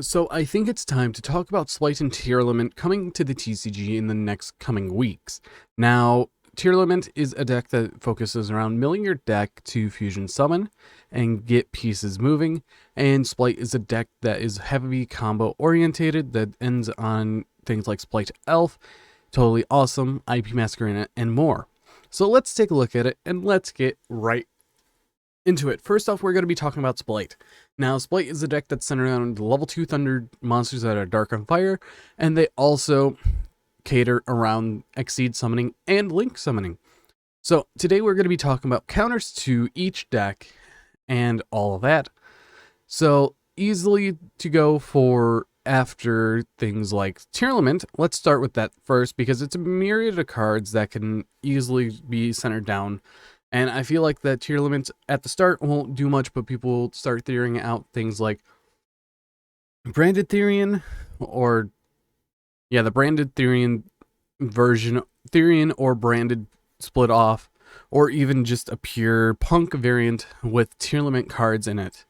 So I think it's time to talk about Slight and Tearlament coming to the TCG in the next coming weeks. Now, Tearlament is a deck that focuses around milling your deck to fusion summon and get pieces moving, and Splight is a deck that is heavy combo orientated that ends on things like Splight Elf, totally awesome, IP Masquerade, and more. So let's take a look at it and let's get right into it. First off, we're going to be talking about Splight. Now, Splight is a deck that's centered around the level 2 Thunder monsters that are Dark on Fire, and they also cater around Exceed summoning and Link summoning. So today we're going to be talking about counters to each deck and all of that. So easily to go for after things like Tearlament, let's start with that first because it's a myriad of cards that can easily be centered down. And I feel like that Tearlament at the start won't do much, but people will start theorying out things like Branded Therian, or the Branded Therian version, Therian or Branded split off, or even just a pure Punk variant with Tearlament cards in it.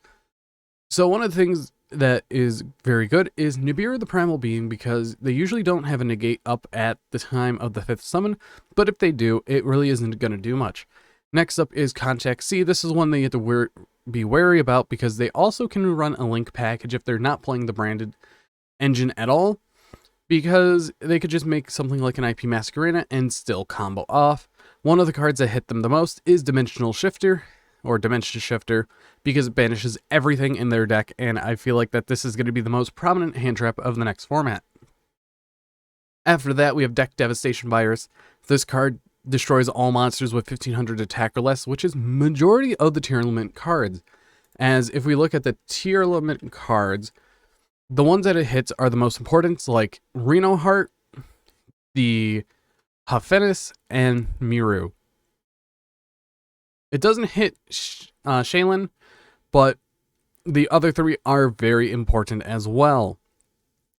So one of the things that is very good is Nibiru the Primal Being, because they usually don't have a negate up at the time of the 5th summon, but if they do, it really isn't going to do much. Next up is Contact C. This is one that you have to be wary about because they also can run a Link package if they're not playing the Branded engine at all, because they could just make something like an IP Masquerade and still combo off. One of the cards that hit them the most is Dimension Shifter, because it banishes everything in their deck, and I feel like that this is going to be the most prominent hand trap of the next format. After that, we have Deck Devastation Virus. This card destroys all monsters with 1500 attack or less, which is majority of the Tearlament cards. As if we look at the Tearlament cards, the ones that it hits are the most important, like Reno Heart, the Hafenis, and Miru. It doesn't hit Shaylin, but the other three are very important as well.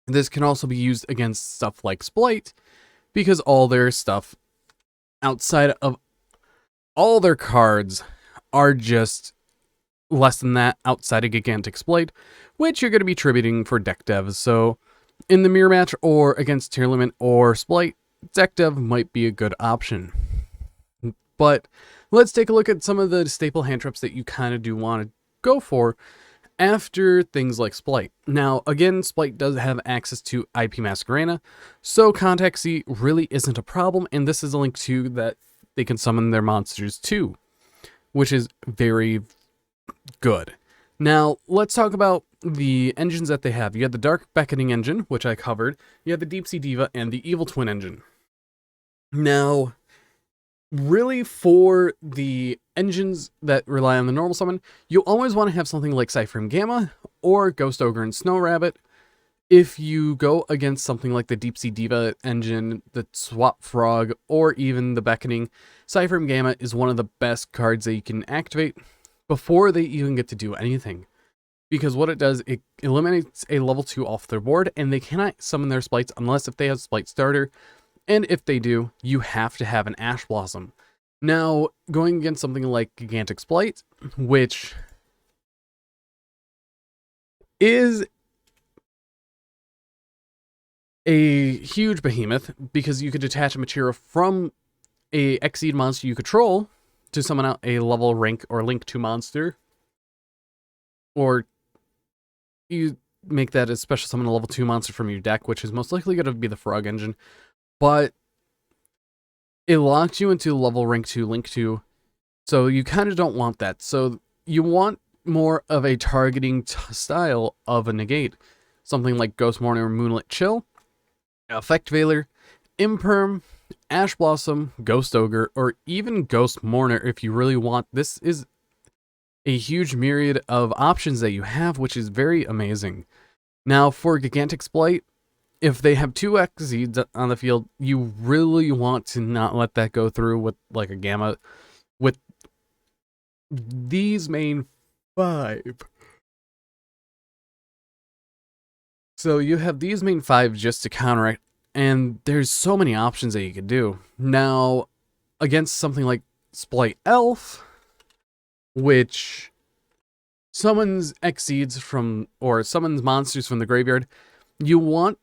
This can also be used against stuff like Splight, because all their stuff outside of all their cards are just less than that outside of Gigantic Splight, which you're going to be tributing for deck dev. So in the mirror match or against Tearlament or Splight, deck dev might be a good option. But let's take a look at some of the staple hand traps that you kind of do want to go for after things like Splight. Now, again, Splight does have access to IP Masquerade, so Contact C really isn't a problem, and this is a link to that they can summon their monsters to, which is very good. Now, let's talk about the engines that they have. You have the Dark Beckoning engine, which I covered. You have the Deep Sea Diva and the Evil Twin engine. Now, really, for the engines that rely on the normal summon, you always want to have something like Cypherm Gamma or Ghost Ogre and Snow Rabbit. If you go against something like the Deep Sea Diva engine, the Swap Frog, or even the Beckoning, Cypherm Gamma is one of the best cards that you can activate before they even get to do anything. Because what it does, it eliminates a level 2 off their board, and they cannot summon their Splites unless if they have Splite Starter. And if they do, you have to have an Ash Blossom. Now, going against something like Gigantic Splight, which is a huge behemoth, because you could detach a material from a Exceed monster you control to summon out a level rank or link 2 monster, or you make that a special summon a level 2 monster from your deck, which is most likely going to be the Frog engine. But it locks you into level rank 2, link 2, so you kind of don't want that. So you want more of a targeting style of a negate. Something like Ghost Mourner or Moonlit Chill, Effect Veiler, Imperm, Ash Blossom, Ghost Ogre, or even Ghost Mourner if you really want. This is a huge myriad of options that you have, which is very amazing. Now, for Gigantic Splight, if they have 2 Exceeds on the field, you really want to not let that go through with like a Gamma. With these main 5. So you have these main 5 just to counter it, and there's so many options that you could do. Now, against something like Splight Elf, which summons exceeds from, or summons monsters from the graveyard, you want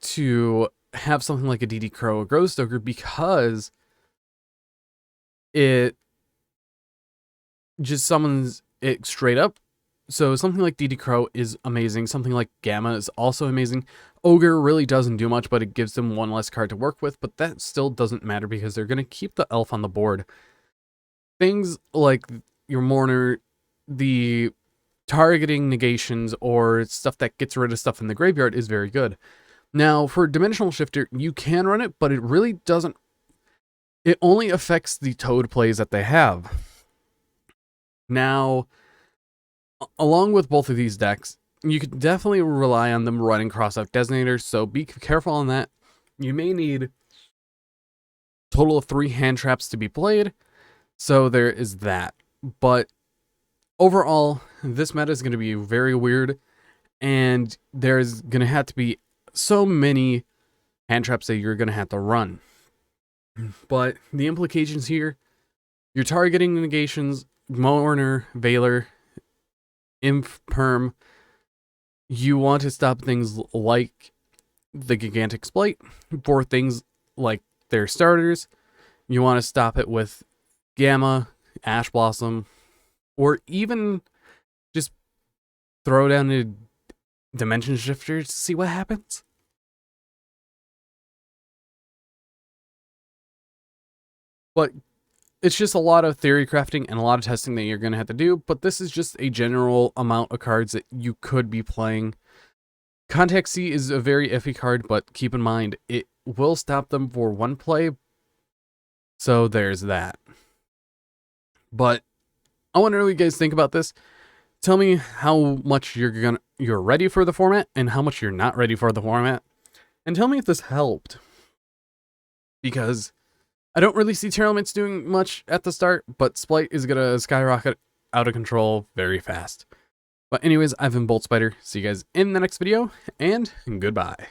to have something like a DD Crow or Grove Stoker because it just summons it straight up. So something like DD Crow is amazing. Something like Gamma is also amazing. Ogre really doesn't do much, but it gives them one less card to work with, but that still doesn't matter because they're going to keep the elf on the board. Things like your Mourner, the targeting negations, or stuff that gets rid of stuff in the graveyard is very good. Now, for Dimensional Shifter, you can run it, but it really doesn't... It only affects the Toad plays that they have. Now, along with both of these decks, you could definitely rely on them running cross-out Detonators, so be careful on that. You may need a total of 3 hand traps to be played, so there is that. But overall, this meta is going to be very weird, and there's going to have to be so many hand traps that you're going to have to run. But the implications here, you're targeting negations, Mourner, Veiler, Imp, Perm. You want to stop things like the Gigantic Splight. For things like their starters, you want to stop it with Gamma, Ash Blossom, or even just throw down a Dimension Shifter to see what happens. But it's just a lot of theory crafting and a lot of testing that you're going to have to do, but this is just a general amount of cards that you could be playing. Contact C is a very iffy card, but keep in mind, it will stop them for one play, so there's that. But I wonder what you guys think about this. Tell me how much you're ready for the format and how much you're not ready for the format. And tell me if this helped. Because I don't really see Tearlaments doing much at the start, but Splight is going to skyrocket out of control very fast. But anyways, I've been Bolt Spider. See you guys in the next video, and goodbye.